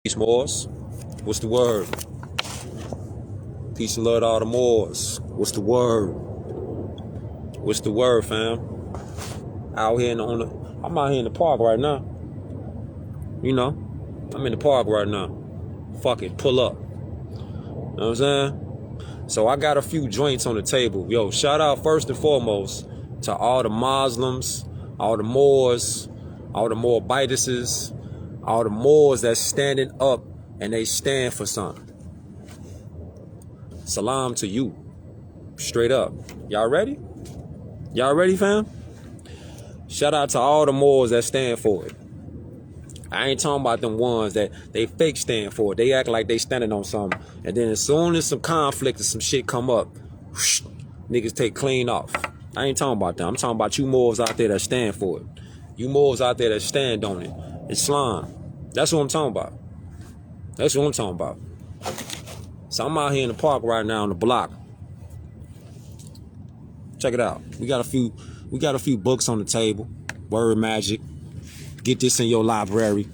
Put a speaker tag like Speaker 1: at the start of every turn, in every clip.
Speaker 1: Peace, Moors. What's the word? Peace and love to all the Moors. What's the word? What's the word, fam? Out here I'm out here in the park right now. You know, I'm in the park right now. Fuck it, pull up. You know what I'm saying? So I got a few joints on the table. Yo, shout out first and foremost to all the Muslims, all the Moors, all the Moabitises, all the Moors that's standing up and they stand for something. Salam to you. Straight up. Y'all ready? Y'all ready, fam? Shout out to all the Moors that stand for it. I ain't talking about them ones that they fake stand for it. They act like they standing on something. And then as soon as some conflict or some shit come up, whoosh, niggas take clean off. I ain't talking about them. I'm talking about you Moors out there that stand for it. You Moors out there that stand on it. Islam. That's what I'm talking about. That's what I'm talking about. So I'm out here in the park right now on the block. Check it out. We got a few books on the table. Word Magic. Get this in your library.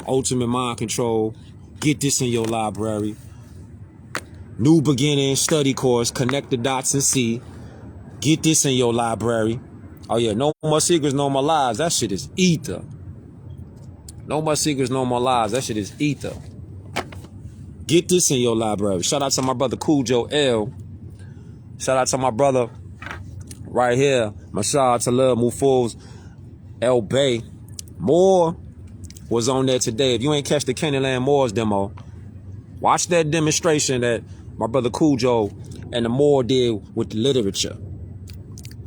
Speaker 1: Ultimate Mind Control. Get this in your library. New Beginning Study Course. Connect the dots and see. Get this in your library. Oh yeah, No More Secrets, No More Lies. That shit is ether. No More Secrets, No More Lies. That shit is ether. Get this in your library. Shout out to my brother Cool Joe L. Shout out to my brother right here, Mashal Talib Mufuz El Bay. Moore was on there today. If you ain't catch the Candyland Moors demo, watch that demonstration that my brother Cool Joe and the Moore did with the literature.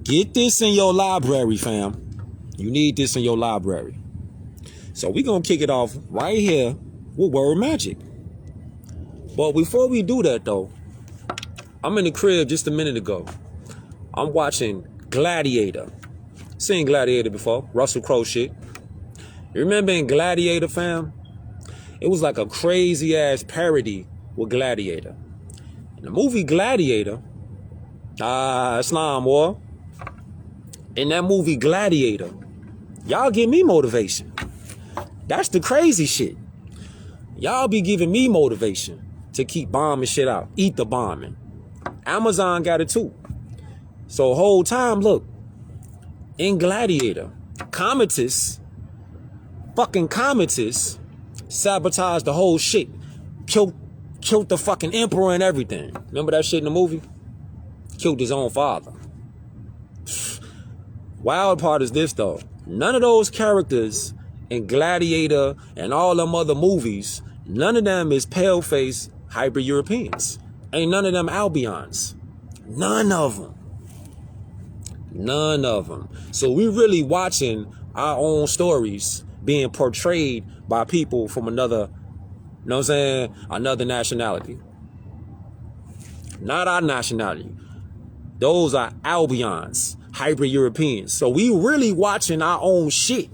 Speaker 1: Get this in your library, fam. You need this in your library. So we gonna kick it off right here with Word Magic. But before we do that though, I'm in the crib just a minute ago. I'm watching Gladiator. Seen Gladiator before, Russell Crowe shit. You remember in Gladiator, fam? It was like a crazy ass parody with Gladiator. In the movie Gladiator, Islam war. In that movie Gladiator, y'all give me motivation. That's the crazy shit. Y'all be giving me motivation to keep bombing shit out. Eat the bombing. Amazon got it too. So whole time, look, in Gladiator, fucking Commodus sabotaged the whole shit. Killed the fucking emperor and everything. Remember that shit in the movie? Killed his own father. Wild part is this though. None of those characters in Gladiator and all them other movies, none of them is pale-faced hybrid Europeans. Ain't none of them Albions. None of them. None of them. So we really watching our own stories being portrayed by people from another, you know what I'm saying, another nationality. Not our nationality. Those are Albions, hybrid Europeans. So we really watching our own shit.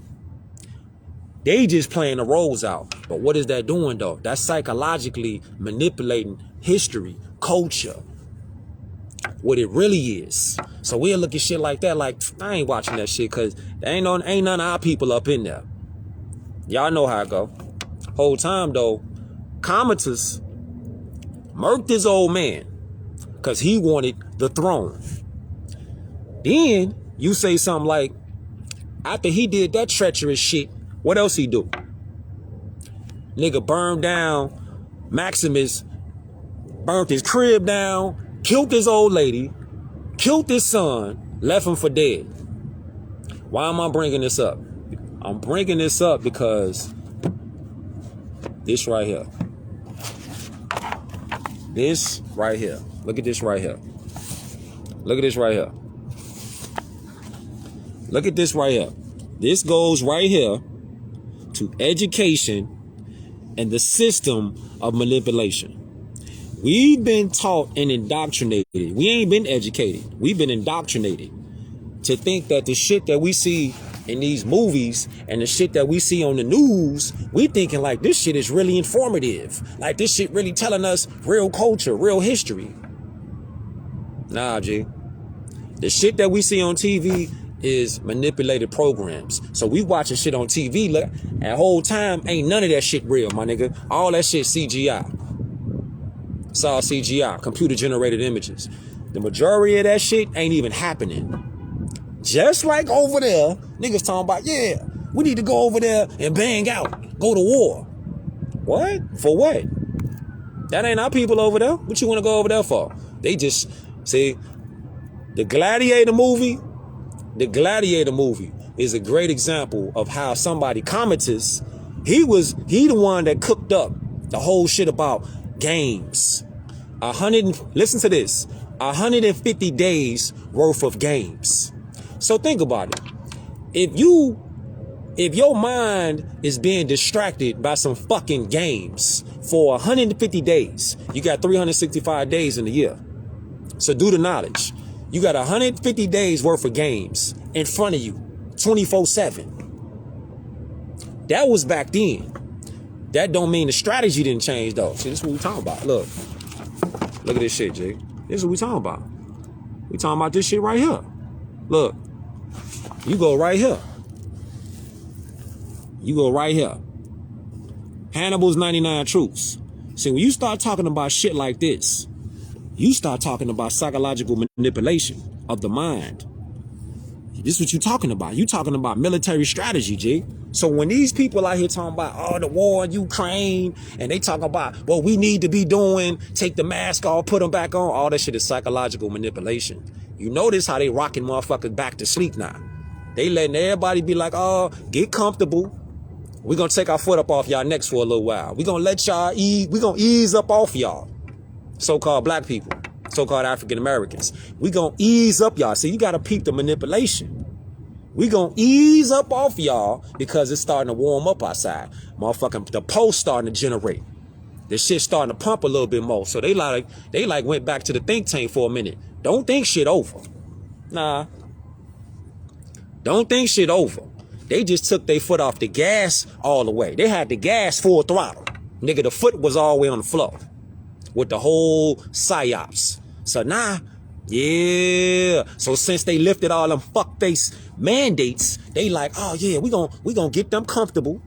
Speaker 1: They just playing the roles out. But what is that doing though? That's psychologically manipulating history, culture, what it really is. So we'll look at shit like that like, I ain't watching that shit because ain't none of our people up in there. Y'all know how it go. Whole time though, Commodus murked his old man because he wanted the throne. Then you say something like, after he did that treacherous shit, what else he do? Nigga burned down Maximus, burnt his crib down, killed his old lady, killed his son, left him for dead. Why am I bringing this up? I'm bringing this up because this right here. This right here. Look at this right here. Look at this right here. Look at this right here. This goes right here to education and the system of manipulation. We've been taught and indoctrinated. We ain't been educated. We've been indoctrinated to think that the shit that we see in these movies and the shit that we see on the news, we thinking like this shit is really informative. Like this shit really telling us real culture, real history. Nah, G. The shit that we see on TV is manipulated programs. So we watching shit on TV, look, and the whole time ain't none of that shit real, my nigga. All that shit CGI. It's all CGI, computer generated images. The majority of that shit ain't even happening. Just like over there, niggas talking about, yeah, we need to go over there and bang out, go to war. What? For what? That ain't our people over there. What you want to go over there for? They just, see, the Gladiator movie is a great example of how somebody, Commodus, he the one that cooked up the whole shit about games. Listen to this, 150 days worth of games. So think about it. If your mind is being distracted by some fucking games for 150 days, you got 365 days in the year. So do the knowledge. You got 150 days worth of games in front of you, 24/7. That was back then. That don't mean the strategy didn't change though. See, this is what we talking about. Look at this shit, G. This is what we talking about. We talking about this shit right here. Look, you go right here. You go right here. Hannibal's 99 Truths. See, when you start talking about shit like this, you start talking about psychological manipulation of the mind. This is what you're talking about. You talking about military strategy, G. So when these people out here talking about, oh, the war in Ukraine, and they talk about what we need to be doing, take the mask off, put them back on, all that shit is psychological manipulation. You notice how they rocking motherfuckers back to sleep now. They letting everybody be like, oh, get comfortable. We're going to take our foot up off y'all necks for a little while. We're going to let y'all ease. We're going to ease up off y'all. So-called black people, so-called African Americans. We gonna ease up y'all. See, you gotta peep the manipulation. We gonna ease up off y'all because it's starting to warm up outside. Motherfucking the post starting to generate. This shit starting to pump a little bit more. So they went back to the think tank for a minute. Don't think shit over. Nah. Don't think shit over. They just took their foot off the gas all the way. They had the gas full throttle. Nigga, the foot was all the way on the floor. With the whole psyops. So now, yeah. So since they lifted all them fuckface mandates, they like, oh yeah, we gonna get them comfortable.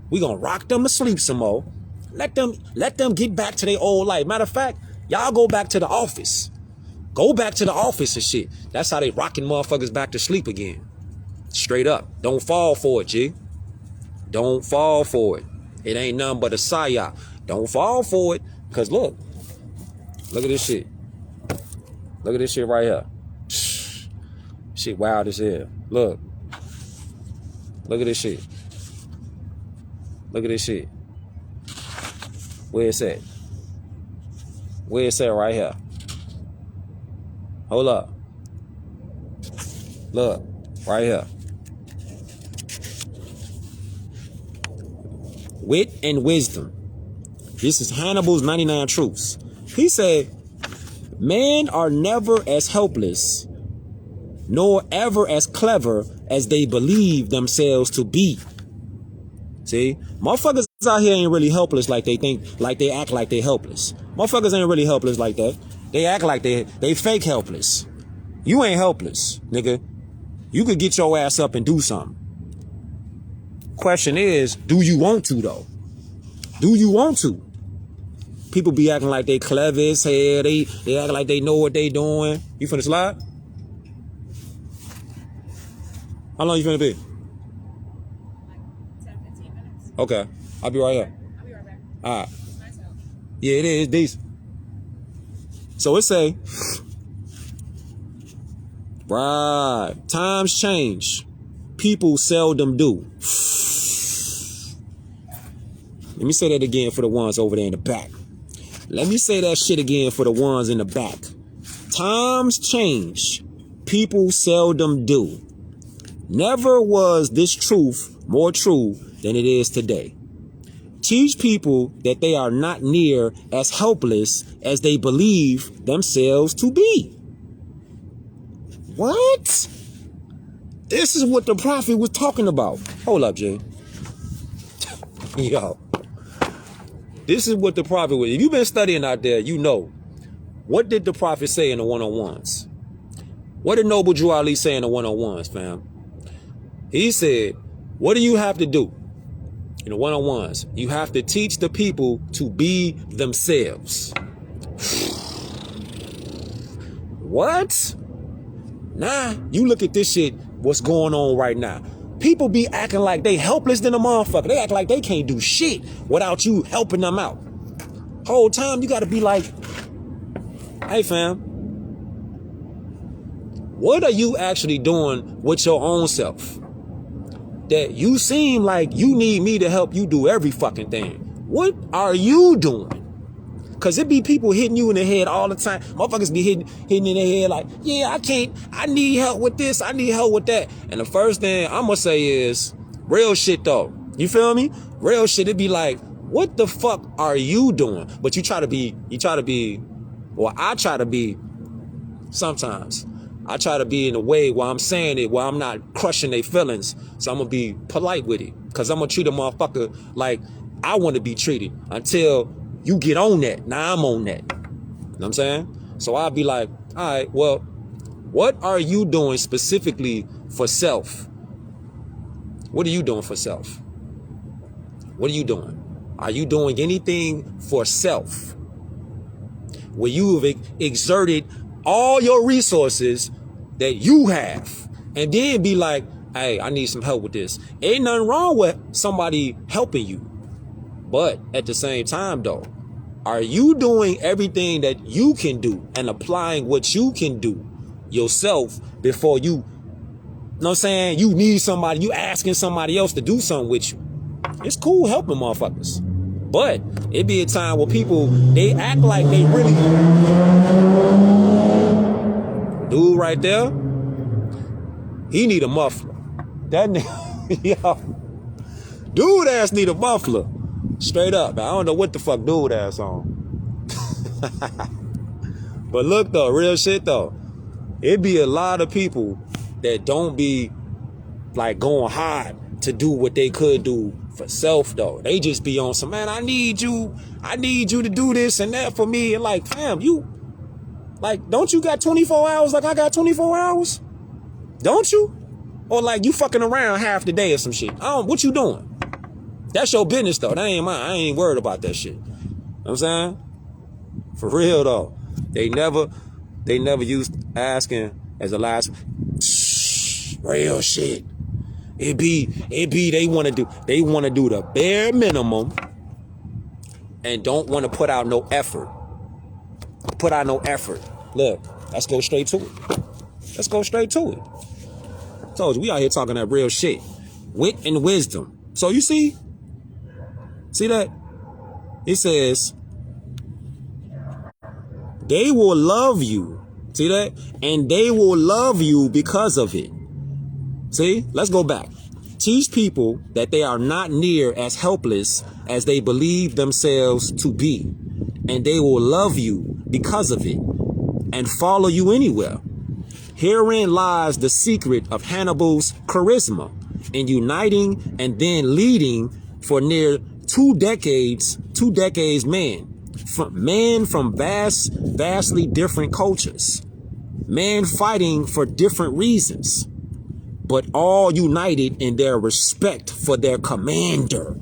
Speaker 1: We gonna rock them to sleep some more. Let them get back to their old life. Matter of fact, y'all go back to the office. Go back to the office and shit. That's how they rocking motherfuckers back to sleep again. Straight up. Don't fall for it, G. Don't fall for it. It ain't nothing but a psyop. Don't fall for it. Cause look at this shit. Look at this shit right here. Shit wild as hell. Look at this shit. Look at this shit. Where it's at? Where it's at right here. Hold up. Look, right here. Wit and wisdom. This is Hannibal's 99 Truths. He said, men are never as helpless, nor ever as clever as they believe themselves to be. See, motherfuckers out here ain't really helpless like they think, like they act like they helpless. Motherfuckers ain't really helpless like that. They act like they fake helpless. You ain't helpless, nigga. You could get your ass up and do something. Question is, do you want to though? Do you want to? People be acting like they clever as hell. They act like they know what they doing. You finna slide? How long you finna be?
Speaker 2: Like 10-15 minutes.
Speaker 1: Okay. I'll be right here.
Speaker 2: I'll be right back.
Speaker 1: All right.
Speaker 2: Nice out.
Speaker 1: Yeah, it is decent. So it say, right, times change. People seldom do. Let me say that again for the ones over there in the back. Let me say that shit again for the ones in the back. Times change. People seldom do. Never was this truth more true than it is today. Teach people that they are not near as helpless as they believe themselves to be. What? This is what the prophet was talking about. Hold up, Jay. Yo. This is what the prophet was. If you've been studying out there, you know. What did the prophet say in the one-on-ones? What did Noble Drew Ali say in the one-on-ones, fam? He said, what do you have to do in the one-on-ones? You have to teach the people to be themselves. What? Nah, you look at this shit, what's going on right now. People be acting like they helpless than a motherfucker. They act like they can't do shit without you helping them out. Whole time you gotta be like, hey fam, what are you actually doing with your own self? That you seem like you need me to help you do every fucking thing. What are you doing? Cause it be people hitting you in the head all the time. Motherfuckers be hitting in their head like, yeah, I can't, I need help with this, I need help with that. And the first thing I'm gonna say is, real shit though. You feel me? Real shit, it be like, what the fuck are you doing? But I try to be, sometimes. I try to be in a way where I'm saying it, where I'm not crushing their feelings. So I'm gonna be polite with it. Cause I'm gonna treat a motherfucker like I wanna be treated until you get on that. Now I'm on that. You know what I'm saying? So I'll be like, all right, well, what are you doing specifically for self? What are you doing for self? What are you doing? Are you doing anything for self? Where you've exerted all your resources that you have and then be like, hey, I need some help with this. Ain't nothing wrong with somebody helping you. But at the same time, though, are you doing everything that you can do and applying what you can do yourself before you know what I'm saying? You need somebody, you asking somebody else to do something with you. It's cool helping motherfuckers. But it be a time where people, they act like they really... Dude right there, he need a muffler. That nigga, yo. Dude ass need a muffler. Straight up. I don't know what the fuck dude ass on. But look though, real shit though. It be a lot of people that don't be like going hard to do what they could do for self though. They just be on some, man, I need you to do this and that for me. And like, fam, you, like, don't you got 24 hours like I got 24 hours? Don't you? Or like you fucking around half the day or some shit. What you doing? That's your business though. That ain't mine. I ain't worried about that shit. You know what I'm saying? For real though. They never used asking as a last real shit. It be they want to do the bare minimum and don't want to put out no effort. Look, let's go straight to it. Told you, we out here talking that real shit. Wit and wisdom. So you see that? It says, they will love you. See that? And they will love you because of it. See? Let's go back. Teach people that they are not near as helpless as they believe themselves to be. And they will love you because of it and follow you anywhere. Herein lies the secret of Hannibal's charisma in uniting and then leading for near 2 decades men from vastly different cultures, men fighting for different reasons, but all united in their respect for their commander.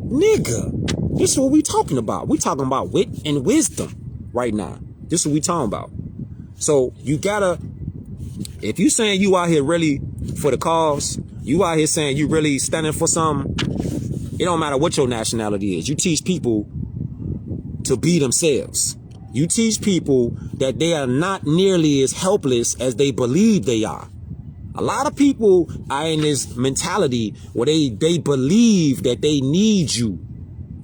Speaker 1: Nigga, this is what we talking about. We talking about wit and wisdom right now. This is what we talking about. So you gotta, if you saying you out here really for the cause, you out here saying you really standing for something, it don't matter what your nationality is. You teach people to be themselves. You teach people that they are not nearly as helpless as they believe they are. A lot of people are in this mentality where they believe that they need you.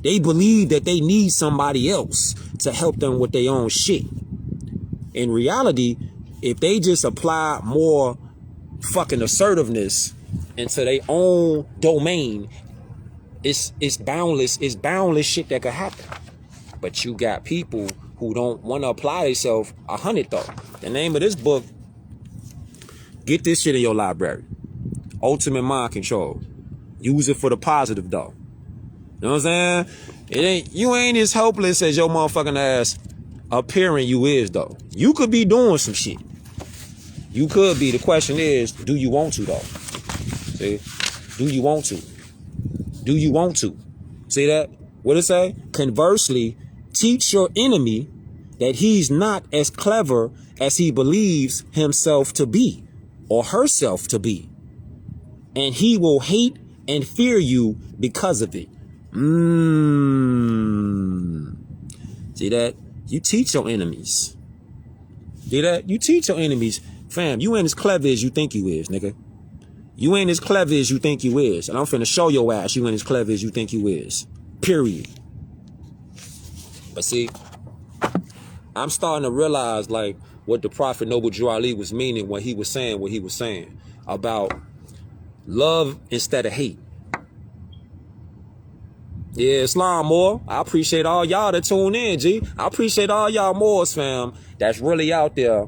Speaker 1: They believe that they need somebody else to help them with their own shit. In reality, if they just apply more fucking assertiveness into their own domain, it's boundless shit that could happen. But you got people who don't want to apply themselves 100 though. The name of this book, get this shit in your library. Ultimate Mind Control. Use it for the positive though. You know what I'm saying? You ain't as helpless as your motherfucking ass appearing you is though. You could be doing some shit. You could be. The question is, do you want to though? See? Do you want to? Do you want to? See that? What it say? Conversely, teach your enemy that he's not as clever as he believes himself to be or herself to be. And he will hate and fear you because of it. See that? You teach your enemies. See that? You teach your enemies. Fam, you ain't as clever as you think you is, nigga. You ain't as clever as you think you is. And I'm finna show your ass you ain't as clever as you think you is. Period. But see, I'm starting to realize like what the Prophet Noble Drew Ali was meaning when he was saying what he was saying about love instead of hate. Yeah, Islam more. I appreciate all y'all that tune in, G. I appreciate all y'all Moors, fam, that's really out there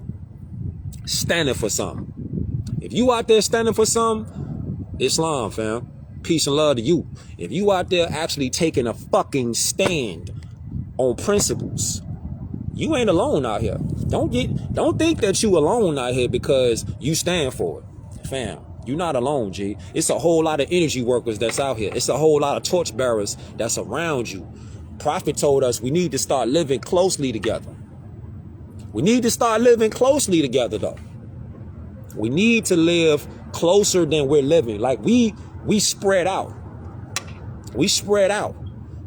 Speaker 1: standing for something. If you out there standing for something, Islam, fam. Peace and love to you. If you out there actually taking a fucking stand on principles, you ain't alone out here. Don't think that you alone out here because you stand for it. Fam, you're not alone, G. It's a whole lot of energy workers that's out here. It's a whole lot of torchbearers that's around you. Prophet told us we need to start living closely together. We need to start living closely together, though. We need to live closer than we're living. Like we spread out. We spread out.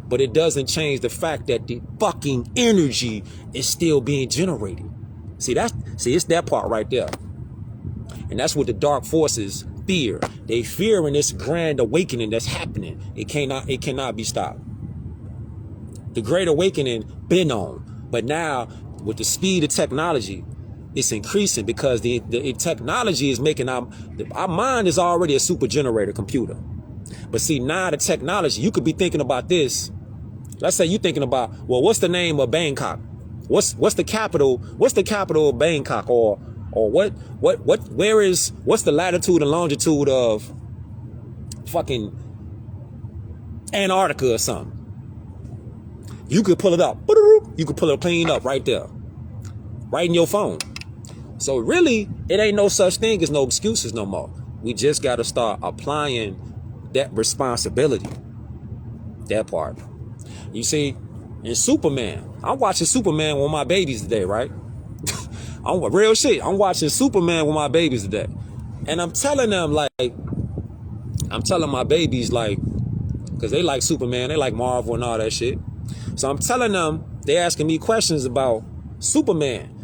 Speaker 1: But it doesn't change the fact that the fucking energy is still being generated. See, it's that part right there. And that's what the dark forces fear. They fear in this grand awakening that's happening. It cannot be stopped. The great awakening been on. But now, with the speed of technology, it's increasing because the technology is making our mind is already a super generator computer. But see, now the technology, you could be thinking about this. Let's say you're thinking about, well, what's the name of Bangkok? What's the capital? What's the capital of Bangkok? Or what's the latitude and longitude of fucking Antarctica or something? You could pull it up. You could pull it clean up right there. Right in your phone. So really, it ain't no such thing as no excuses no more. We just got to start applying that responsibility. That part. You see, in Superman, I'm watching Superman with my babies today, right? Real shit. I'm watching Superman with my babies today. And I'm telling them my babies because they like Superman, they like Marvel and all that shit. So I'm telling them, they asking me questions about Superman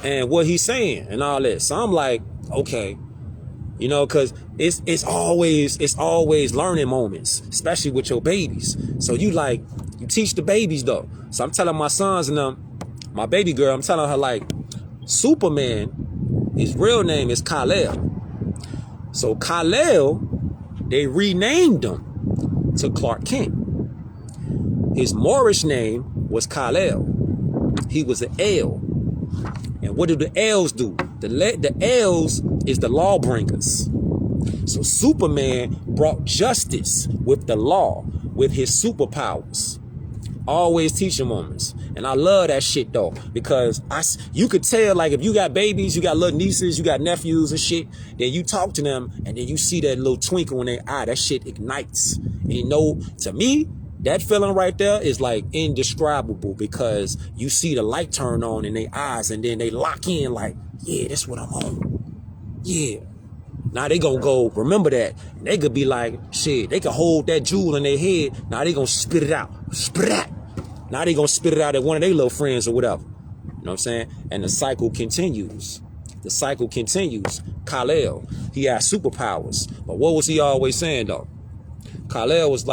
Speaker 1: and what he's saying and all that. So I'm like, okay, because it's always learning moments, especially with your babies. So you teach the babies though. So I'm telling my sons and them, my baby girl, I'm telling her Superman, his real name is Kal-El. So Kal-El, they renamed him to Clark Kent. His Moorish name was Kal-El. He was an El. And what do the L's do? The L's is the lawbringers. So Superman brought justice with the law, with his superpowers. Always teaching moments. And I love that shit though, because you could tell, if you got babies, you got little nieces, you got nephews and shit, then you talk to them and then you see that little twinkle in their eye, that shit ignites. And to me, that feeling right there is indescribable, because you see the light turn on in their eyes and then they lock in yeah, that's what I'm on. Yeah. Now they gonna go remember that. And they could be shit, they could hold that jewel in their head. Now they gonna spit it out. Sprat. Now they gonna spit it out at one of their little friends or whatever. You know what I'm saying? And the cycle continues. The cycle continues. Kal-El, he has superpowers. But what was he always saying though? Kal-El was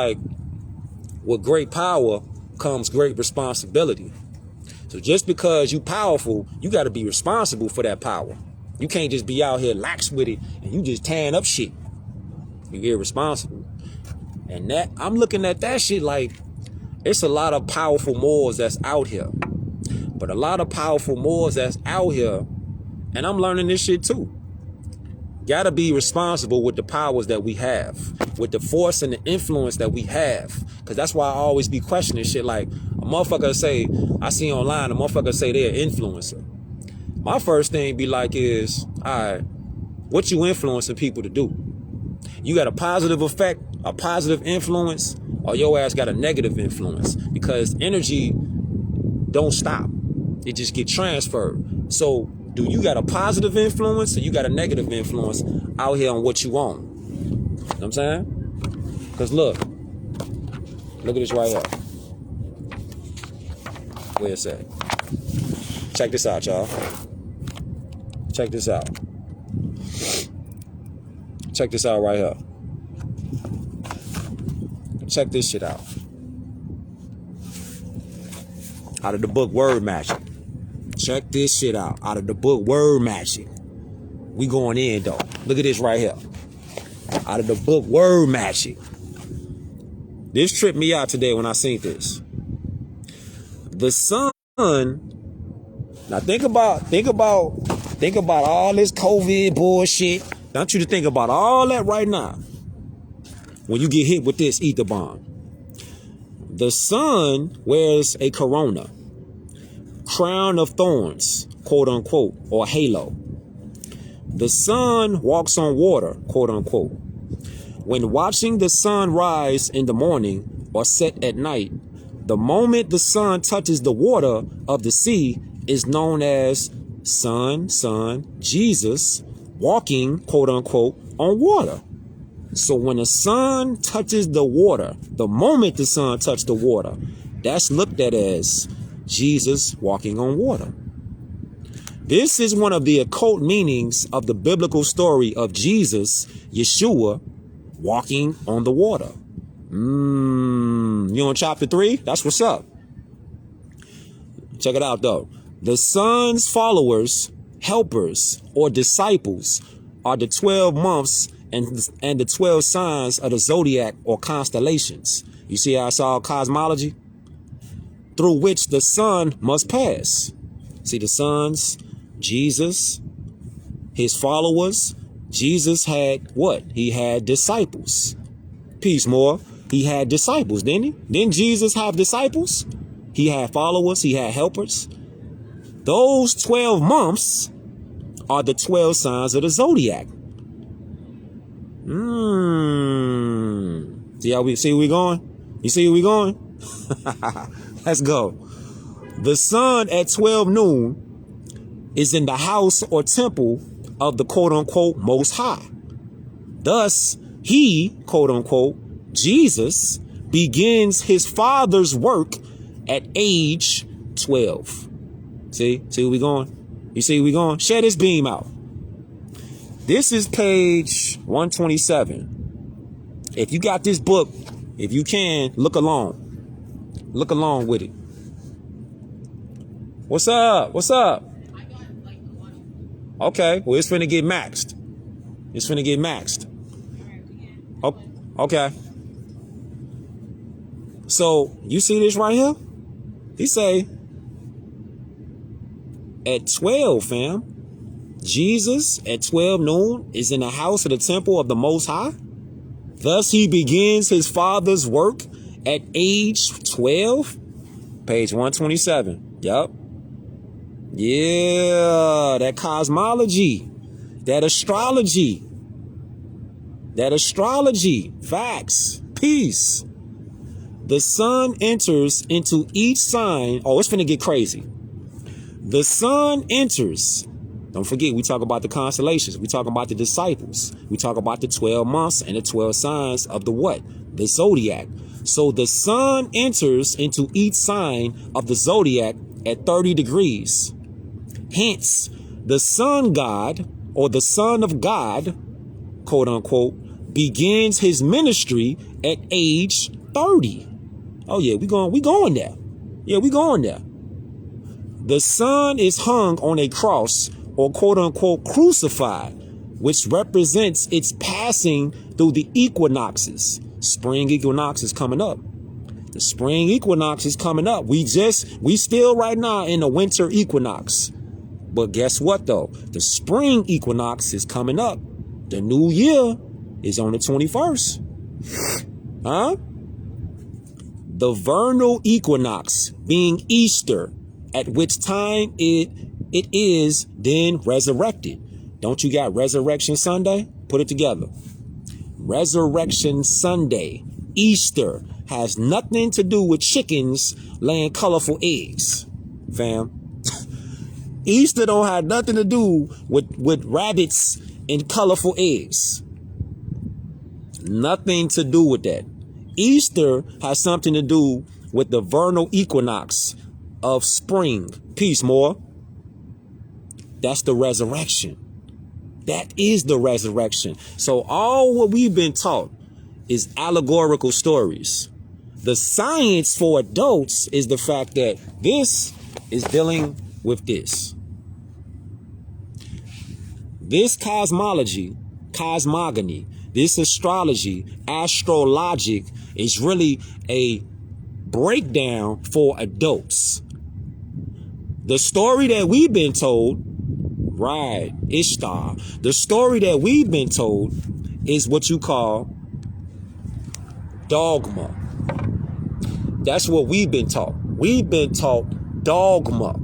Speaker 1: with great power comes great responsibility. So just because you powerful, you got to be responsible for that power. You can't just be out here lax with it and you just tearing up shit. You get responsible. And that, I'm looking at that shit it's a lot of powerful Moors that's out here. But a lot of powerful Moors that's out here, and I'm learning this shit too. Gotta be responsible with the powers that we have, with the force and the influence that we have. Because that's why I always be questioning shit a motherfucker say, I see online, a motherfucker say they're an influencer. My first thing be is, All right. What you influencing people to do? You got a positive effect, a positive influence, or your ass got a negative influence, because energy don't stop. It just get transferred. So do you got a positive influence or you got a negative influence out here on what you own? You know what I'm saying? Because look at this right here. Where it's at? Check this out, y'all. Check this out. Check this out right here. Check this shit out. Out of the book Word Magic. Check this shit out. Out of the book Word Magic. We going in though. Look at this right here. Out of the book Word Magic. This tripped me out today when I seen this. The sun. Now think about all this COVID bullshit. I want you to think about all that right now. When you get hit with this ether bomb. The sun wears a corona, crown of thorns, quote unquote, or halo. The sun walks on water, quote unquote. When watching the sun rise in the morning or set at night, the moment the sun touches the water of the sea is known as sun, Jesus, walking, quote unquote, on water. So when the sun touches the water, the moment the sun touched the water, that's looked at as Jesus walking on water. This is one of the occult meanings of the biblical story of Jesus, Yeshua, walking on the water. You on chapter 3? That's what's up. Check it out though. The sun's followers, helpers, or disciples are the 12 months and the 12 signs of the zodiac or constellations. You see how it's all cosmology? Through which the sun must pass. See the sons, Jesus, his followers. Jesus had what? He had disciples. Peace more. He had disciples, didn't he? Didn't Jesus have disciples? He had followers. He had helpers. Those 12 months are the 12 signs of the zodiac. See how we see where we going? You see where we going? Let's go. The sun at 12 noon is in the house or temple of the quote unquote Most High. Thus, he, quote unquote, Jesus, begins his father's work at age 12. See where we going? You see where we going? Share this beam out. This is page 127. If you got this book, if you can, look along. Look along with it. What's up? What's up? Okay, well, it's finna get maxed. It's finna get maxed. Oh, okay. So, you see this right here? He say, at 12, fam, Jesus at 12 noon is in the house of the temple of the Most High. Thus he begins his father's work at age 12. Page 127. Yup. Yeah, that cosmology, that astrology, facts, peace. The sun enters into each sign. Oh, it's finna get crazy. The sun enters. Don't forget, we talk about the constellations. We talk about the disciples. We talk about the 12 months and the 12 signs of the what? The zodiac. So the sun enters into each sign of the zodiac at 30 degrees. Hence, the sun god or the son of God, quote unquote, begins his ministry at age 30. Oh yeah, we going there. Yeah, we going there. The sun is hung on a cross or quote unquote crucified, which represents its passing through the equinoxes. Spring equinox is coming up. The spring equinox is coming up. We still right now in the winter equinox. But guess what though? The spring equinox is coming up. The new year is on the 21st. Huh? The vernal equinox being Easter, at which time it is then resurrected. Don't you got Resurrection Sunday? Put it together. Resurrection Sunday, Easter, has nothing to do with chickens laying colorful eggs, fam. Easter don't have nothing to do with rabbits and colorful eggs. Nothing to do with that. Easter has something to do with the vernal equinox of spring. Peace, more. That's the resurrection. That is the resurrection. So all what we've been taught is allegorical stories. The science for adults is the fact that this is dealing with this. This cosmogony, this astrology, astrologic is really a breakdown for adults. The story that we've been told, right, Ishtar, the story that we've been told is what you call dogma. That's what we've been taught. We've been taught dogma.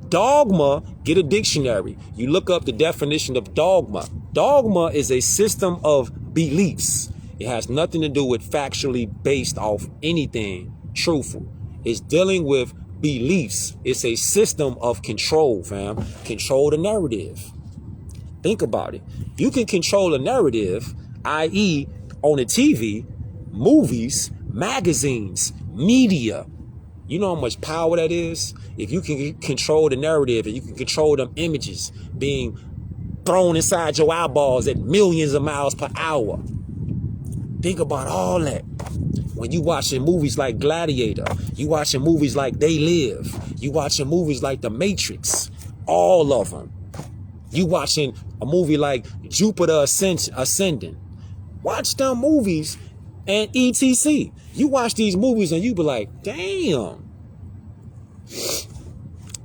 Speaker 1: Dogma, get a dictionary. You look up the definition of dogma. Dogma is a system of beliefs. It has nothing to do with factually based off anything truthful. It's dealing with beliefs. It's a system of control, fam. Control the narrative. Think about it. You can control a narrative, i.e. on the TV, movies, magazines, media. You know how much power that is? If you can control the narrative and you can control them images being thrown inside your eyeballs at millions of miles per hour. Think about all that. When you watching movies like Gladiator, you watching movies like They Live, you watching movies like The Matrix, all of them. You watching a movie like Jupiter Ascending. Watch them movies and etc. You watch these movies and you be like, damn.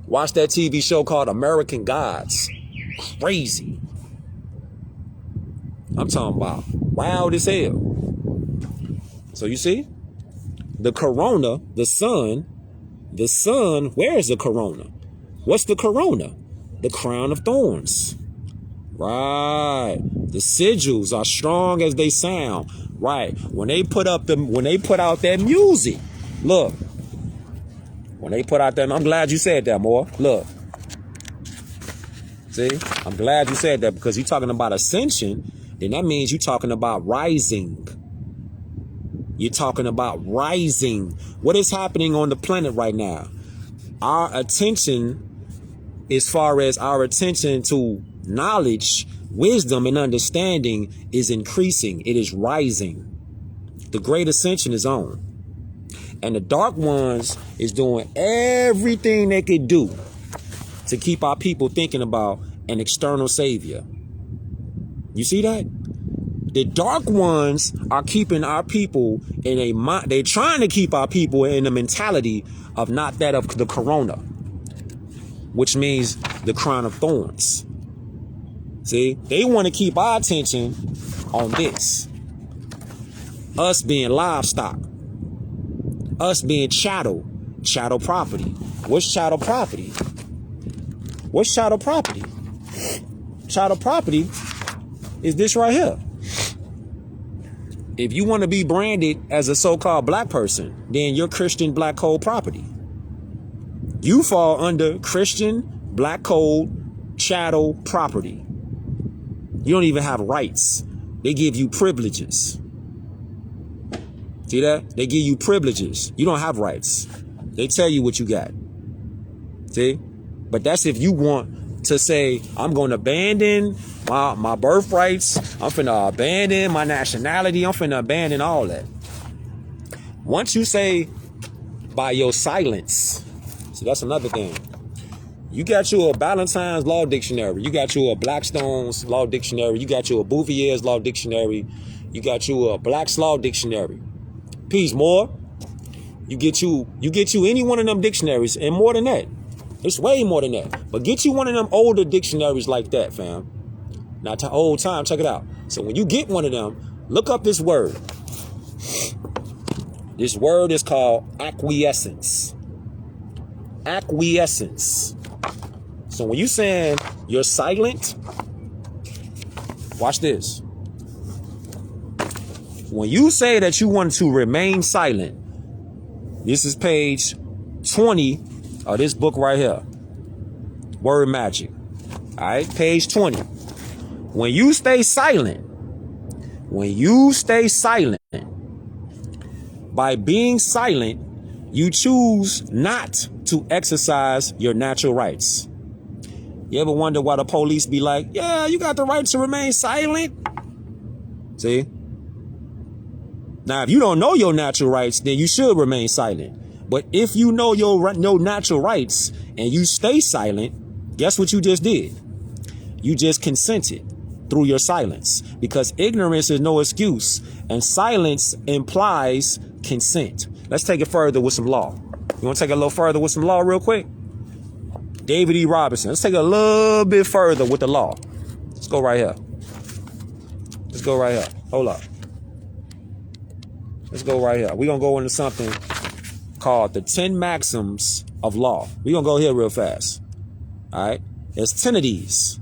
Speaker 1: Watch that TV show called American Gods. Crazy. I'm talking about wild as hell. So you see, the corona, the sun, where is the corona? What's the corona? The crown of thorns. Right. The sigils are strong as they sound. Right. When they put out that music, look. When they put out that, I'm glad you said that, more. Look. See, I'm glad you said that because you're talking about ascension, then that means you're talking about rising. You're talking about rising. What is happening on the planet right now? Our attention, as far as our attention to knowledge, wisdom, and understanding is increasing. It is rising. The great ascension is on. And the dark ones is doing everything they could do to keep our people thinking about an external savior. You see that? The dark ones are keeping our people in a they're trying to keep our people in the mentality of not that of the corona, which means the crown of thorns. See, they want to keep our attention on this. Us being livestock. Us being chattel property. What's chattel property? What's chattel property? Chattel property is this right here. If you want to be branded as a so-called black person, then you're Christian black code property. You fall under Christian black code chattel property. You don't even have rights. They give you privileges. See that? They give you privileges. You don't have rights. They tell you what you got. See? But that's if you want to say, I'm going to abandon my birthrights. I'm finna abandon my nationality. I'm finna abandon all that. Once you say by your silence, see, that's another thing. You got you a Ballantyne's Law Dictionary. You got you a Blackstone's Law Dictionary. You got you a Bouvier's Law Dictionary. You got you a Black's Law Dictionary. Peace, more. You get you any one of them dictionaries, and more than that. It's way more than that. But get you one of them older dictionaries like that, fam. Now, to old time, check it out. So when you get one of them, look up this word. This word is called acquiescence. Acquiescence. So when you saying you're silent, Watch this. When you say that you want to remain silent, this is page 20 of this book right here. Word Magic. All right, page 20. When you stay silent, by being silent, you choose not to exercise your natural rights. You ever wonder why the police be like, yeah, you got the right to remain silent? See? Now, if you don't know your natural rights, then you should remain silent. But if you know your natural rights and you stay silent, guess what you just did? You just consented through your silence, because ignorance is no excuse and silence implies consent. Let's take it further with some law. You want to take it a little further with some law real quick? David E. Robinson. Let's take it a little bit further with the law. Let's go right here. Let's go right here. Hold up. Let's go right here. We're going to go into something called the 10 maxims of law. We're going to go here real fast. All right. There's 10 of these.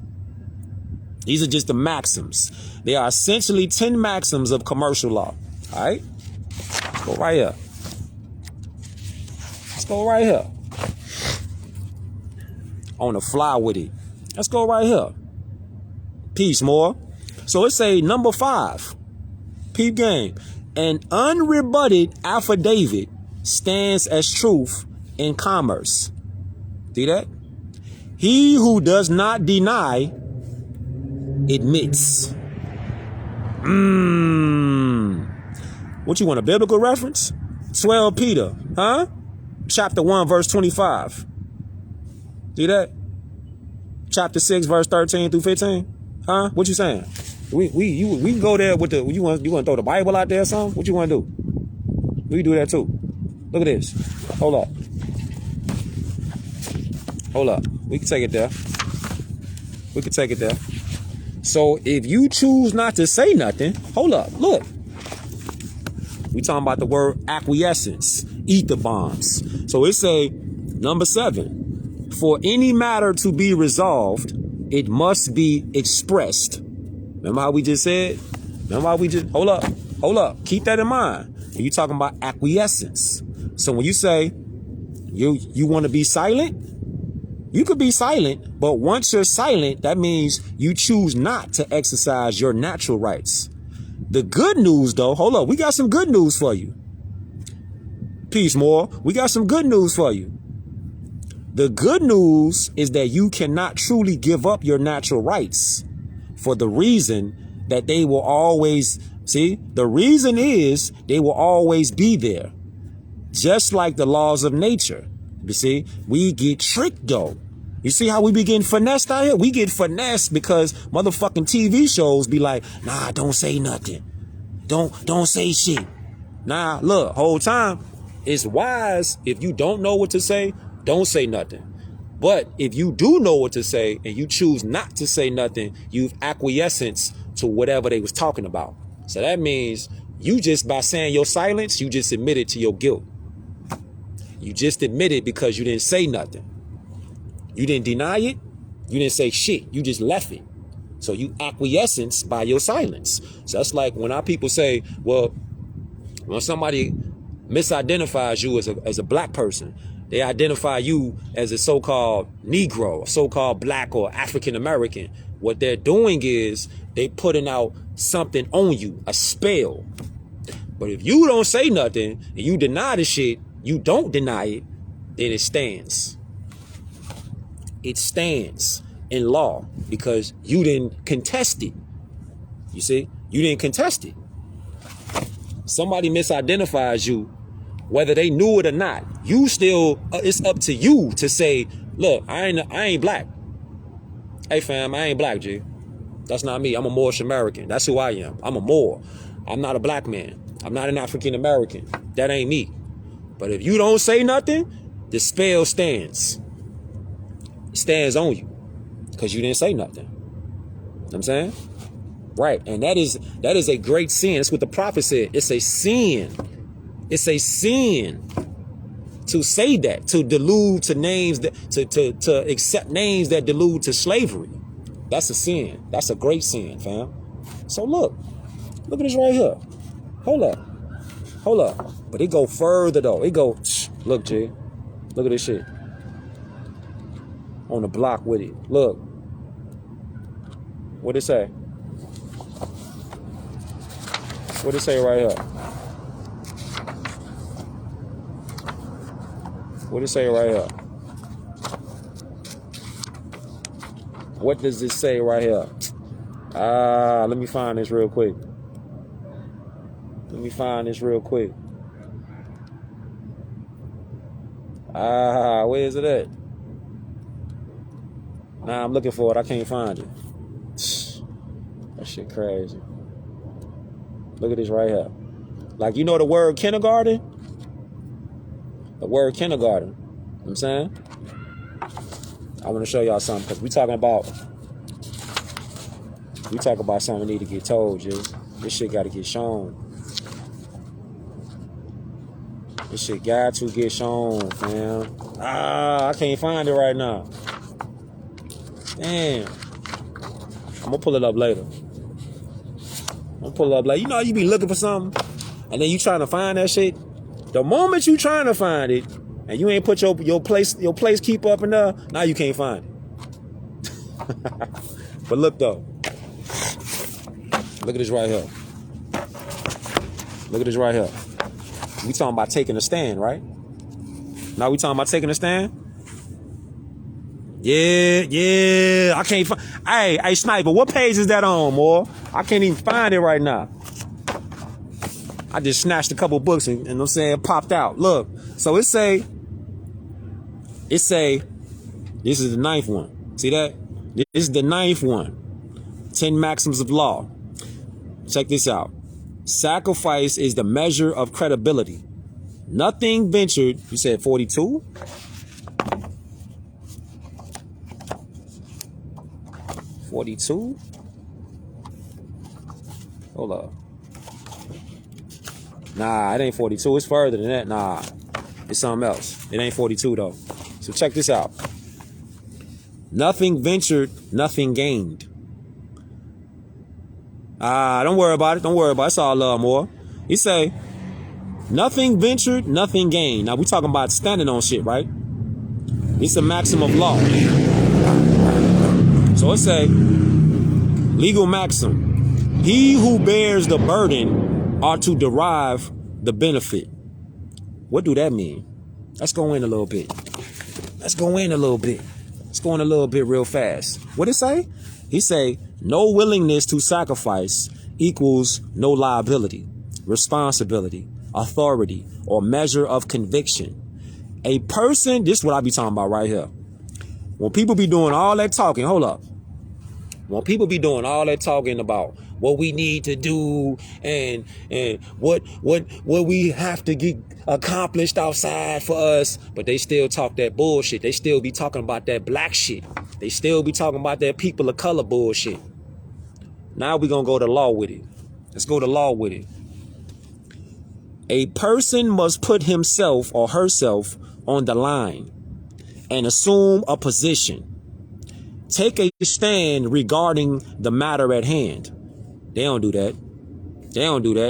Speaker 1: These are just the maxims. They are essentially 10 maxims of commercial law. All right. Let's go right here. Let's go right here. On the fly with it. Let's go right here. Peace, more. So it say number 5. Peep game. An unrebutted affidavit stands as truth in commerce. See that? He who does not deny admits. What you want, a biblical reference? 12 Peter, huh? Chapter 1, verse 25. See that? Chapter 6, verse 13 through 15. Huh? What you saying? We can go there with the, you want to throw the Bible out there or something? What you want to do? We do that too. Look at this. Hold up. Hold up. We can take it there. We can take it there. So if you choose not to say nothing, hold up. Look. We talking about the word acquiescence. Ether bombs. So it say, number 7. For any matter to be resolved, it must be expressed. Remember how we just said? Remember how we just, hold up. Keep that in mind. When you talking about acquiescence. So when you say you want to be silent, you could be silent, but once you're silent, that means you choose not to exercise your natural rights. The good news though, hold up, we got some good news for you. Peace, more. We got some good news for you. The good news is that you cannot truly give up your natural rights for the reason that they will always, see, the reason is they will always be there. Just like the laws of nature. You see, we get tricked though. You see how we be getting finessed out here? We get finessed because motherfucking TV shows be like, nah, don't say nothing. Don't say shit. Nah, look, whole time, it's wise if you don't know what to say, don't say nothing. But if you do know what to say and you choose not to say nothing, you've acquiescence to whatever they was talking about. So that means you just, by saying your silence, you just admitted to your guilt. You just admitted because you didn't say nothing. You didn't deny it. You didn't say shit. You just left it. So you acquiescence by your silence. So that's like when our people say, well, when somebody misidentifies you as a black person, they identify you as a so-called Negro, a so-called black or African American. What they're doing is they putting out something on you, a spell. But if you don't say nothing and you deny the shit, you don't deny it, then it stands. It stands in law because you didn't contest it. You see, you didn't contest it. Somebody misidentifies you, whether they knew it or not. You still, it's up to you to say, look, I ain't black. Hey fam, I ain't black, G. That's not me. I'm a Moorish American. That's who I am. I'm a Moor. I'm not a black man. I'm not an African American. That ain't me. But if you don't say nothing, the spell stands. It stands on you because you didn't say nothing. You know what I'm saying? Right. And that is a great sin. That's what the prophet said. It's a sin. It's a sin to say that, to delude to names that, to accept names that delude to slavery. That's a sin. That's a great sin, fam. So look at this right here. Hold up. But it go further though. It go, look, G. Look at this shit. On the block with it. Look. What it say? What it say right here? What it say right here? What does it say right here? Let me find this real quick. Where is it at? Nah, I'm looking for it. I can't find it. That shit crazy. Look at this right here. Like, you know the word kindergarten? The word kindergarten. You know what I'm saying? I want to show y'all something because we talking about something that need to get told, G. This shit got to get shown. This shit got to get shown, fam. I can't find it right now. Damn. I'm gonna pull it up later. You know, you be looking for something, and then you trying to find that shit. The moment you trying to find it, and you ain't put your place keep up enough, now you can't find it. But look though. Look at this right here. We talking about taking a stand, right? Now we talking about taking a stand? Yeah. I can't find. Hey, Sniper, what page is that on, more? I can't even find it right now. I just snatched a couple books and I'm saying popped out. Look, so it say this is the 9th one. See that? This is the 9th one. 10 maxims of law. Check this out. Sacrifice is the measure of credibility. Nothing ventured. You said 42? 42? Hold up. Nah, it ain't 42. It's further than that. Nah, it's something else. It ain't 42 though. So check this out. Nothing ventured, nothing gained. Don't worry about it. It's all love, more. He say, nothing ventured, nothing gained. Now we talking about standing on shit, right? It's a maxim of law. So it say, legal maxim. He who bears the burden ought to derive the benefit. What do that mean? Let's go in a little bit. Let's go in a little bit real fast. What it say? He say, no willingness to sacrifice equals no liability, responsibility, authority, or measure of conviction. A person, this is what I be talking about right here. When people be doing all that talking, hold up. When people be doing all that talking about what we need to do and what we have to get accomplished outside for us, but they still talk that bullshit. They still be talking about that black shit. They still be talking about that people of color bullshit. Now we gonna go to law with it. Let's go to law with it. A person must put himself or herself on the line and assume a position. Take a stand regarding the matter at hand. They don't do that.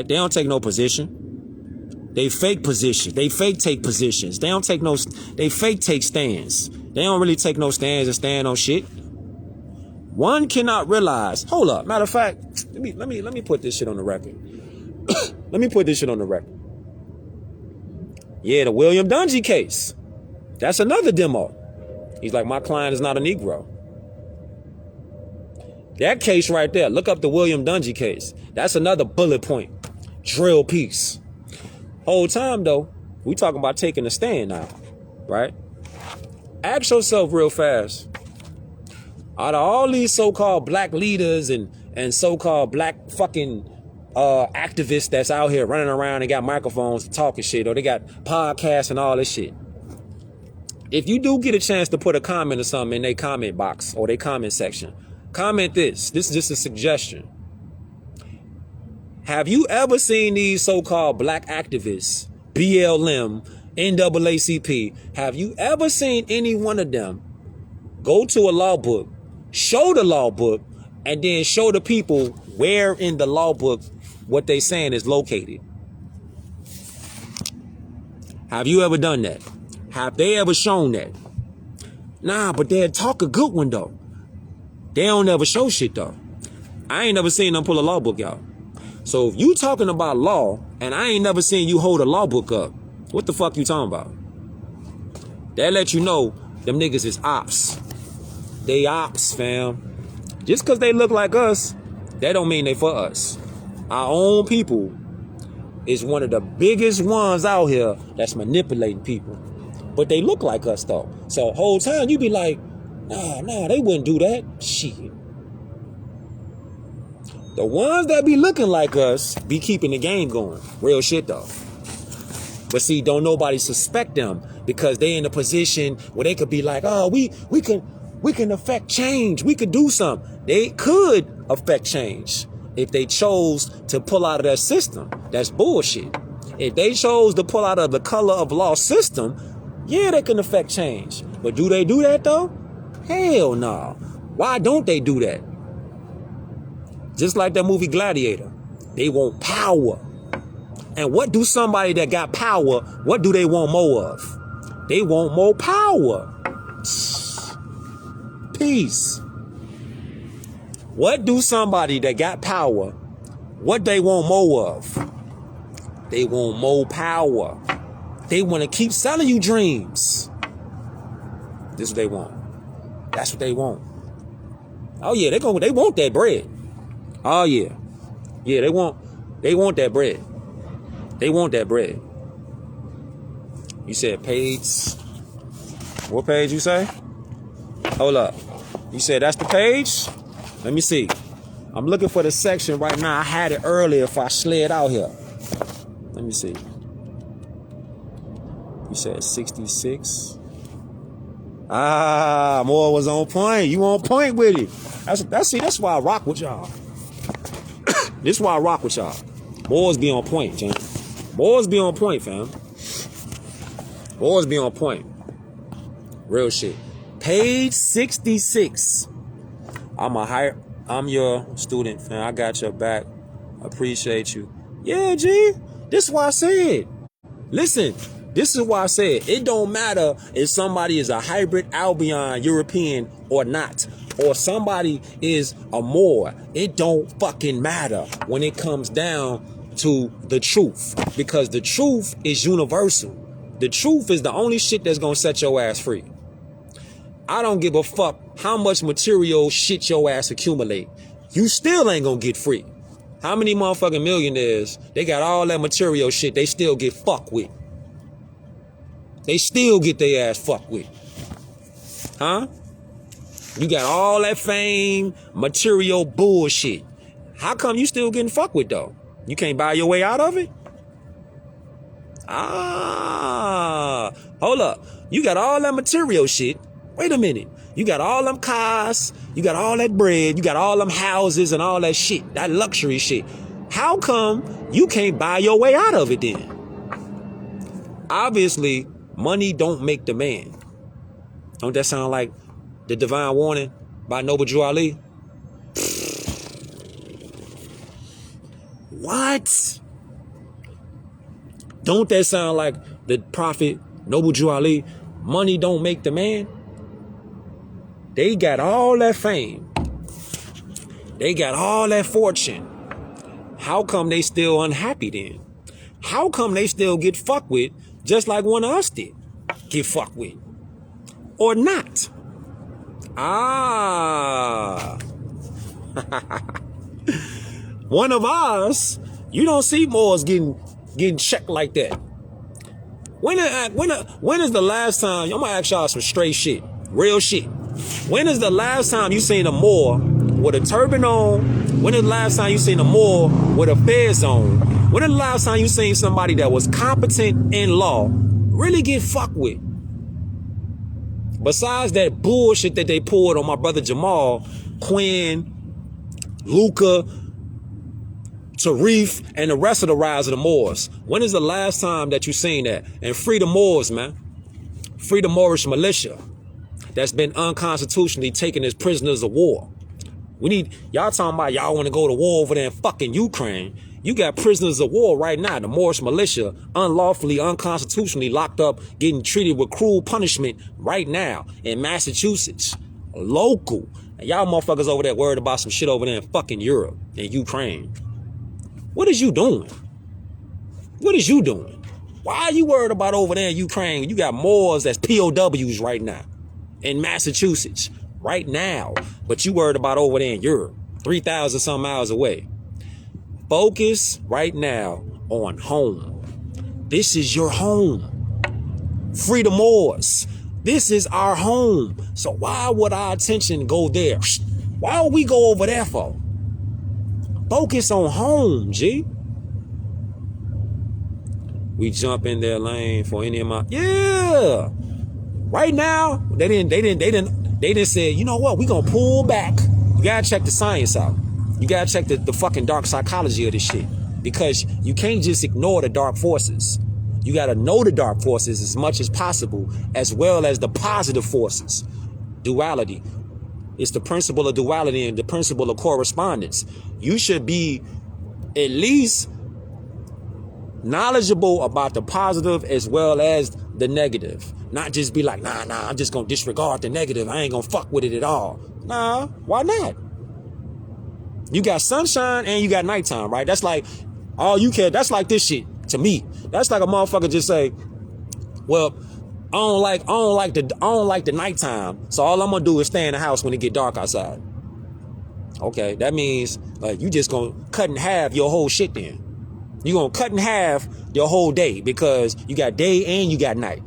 Speaker 1: They don't take no position. They fake position. They fake take positions. They fake take stands. They don't really take no stands and stand on shit. One cannot realize. Hold up. Matter of fact, let me put this shit on the record. Yeah, the William Dungy case. That's another demo. He's like, my client is not a Negro. That case right there, look up the William Dungy case. That's another bullet point. Drill piece. Whole time though, we talking about taking a stand now, right? Ask yourself real fast. Out of all these so-called black leaders and so-called black fucking activists that's out here running around and got microphones talking shit, or they got podcasts and all this shit. If you do get a chance to put a comment or something in their comment box or their comment section, comment this. This is just a suggestion. Have you ever seen these so-called black activists, BLM, NAACP, have you ever seen any one of them go to a law book, show the law book, and then show the people where in the law book what they saying is located. Have you ever done that? Have they ever shown that? Nah, but they'll talk a good one though. They don't ever show shit though. I ain't never seen them pull a law book out. So if you talking about law and I ain't never seen you hold a law book up, what the fuck you talking about? That let you know them niggas is ops. They ops, fam. Just because they look like us, that don't mean they for us. Our own people is one of the biggest ones out here that's manipulating people. But they look like us though. So whole time you be like, nah, they wouldn't do that. Shit. The ones that be looking like us be keeping the game going. Real shit though. But see, don't nobody suspect them because they in a position where they could be like, oh, we can affect change. We could do something. They could affect change if they chose to pull out of that system. That's bullshit. If they chose to pull out of the color of law system, yeah, they can affect change. But do they do that though? Hell no. Why don't they do that? Just like that movie Gladiator. They want power. And what do somebody that got power, what do they want more of? They want more power. Peace. What do somebody that got power, what they want more of? They want more power. They want to keep selling you dreams. This is what they want. That's what they want. Oh yeah, they want that bread. Oh yeah. Yeah, they want that bread. They want that bread. You said page. What page you say? Hold up. You said that's the page? Let me see. I'm looking for the section right now. I had it earlier if I slid out here. Let me see. You said 66. More was on point. You on point with it. That's why I rock with y'all. This is why I rock with y'all. Boys be on point, James. Boys be on point, fam. Boys be on point. Real shit. Page 66. I'm your student, fam. I got your back. Appreciate you. Yeah, G. This is why I said. Listen, this is why I said it don't matter if somebody is a hybrid Albion European or not, or somebody is a Moor. It don't fucking matter when it comes down to the truth, because the truth is universal. The truth is the only shit that's gonna set your ass free. I don't give a fuck how much material shit your ass accumulate. You still ain't gonna get free. How many motherfucking millionaires, they got all that material shit, they still get fucked with. They still get their ass fucked with. Huh? You got all that fame, material bullshit. How come you still getting fucked with though? You can't buy your way out of it? Hold up. You got all that material shit. Wait a minute. You got all them cars. You got all that bread. You got all them houses and all that shit. That luxury shit. How come you can't buy your way out of it then? Obviously, money don't make the man. Don't that sound like The Divine Warning by Noble Drew Ali? What? Don't that sound like the prophet Noble Drew Ali? Money don't make the man. They got all that fame. They got all that fortune. How come they still unhappy then? How come they still get fucked with just like one of us did? Get fucked with. Or not? One of ours, you don't see Moors getting checked like that. When is the last time, I'm gonna ask y'all some straight shit, real shit. When is the last time you seen a Moor with a turban on? When is the last time you seen a Moor with a fez on? When is the last time you seen somebody that was competent in law really get fucked with? Besides that bullshit that they poured on my brother Jamal, Quinn, Luca, Tarif, and the rest of the rise of the Moors. When is the last time that you seen that? And free the Moors, man. Free the Moorish militia that's been unconstitutionally taken as prisoners of war. We need, y'all talking about y'all want to go to war over there in fucking Ukraine. You got prisoners of war right now, the Moorish militia, unlawfully, unconstitutionally locked up, getting treated with cruel punishment right now in Massachusetts. Local. And y'all motherfuckers over there worried about some shit over there in fucking Europe and Ukraine. What is you doing? What is you doing? Why are you worried about over there in Ukraine? You got Moors that's POWs right now in Massachusetts right now, but you worried about over there in Europe, 3,000 some miles away. Focus right now on home. This is your home. Free the Moors. This is our home. So why would our attention go there? Why would we go over there for? Focus on home, G. We jump in their lane for any amount. Yeah. Right now, they didn't say, you know what, we gonna pull back. You gotta check the science out. You gotta check the fucking dark psychology of this shit. Because you can't just ignore the dark forces. You gotta know the dark forces as much as possible, as well as the positive forces. Duality. It's the principle of duality and the principle of correspondence. You should be at least knowledgeable about the positive as well as the negative. Not just be like, nah, I'm just gonna disregard the negative. I ain't gonna fuck with it at all. Nah, why not? You got sunshine and you got nighttime, right? That's like all you care. That's like this shit to me. That's like a motherfucker just say, well, I don't like the nighttime. So all I'm gonna do is stay in the house when it get dark outside. Okay, that means you just gonna cut in half your whole shit then. You gonna cut in half your whole day because you got day and you got night.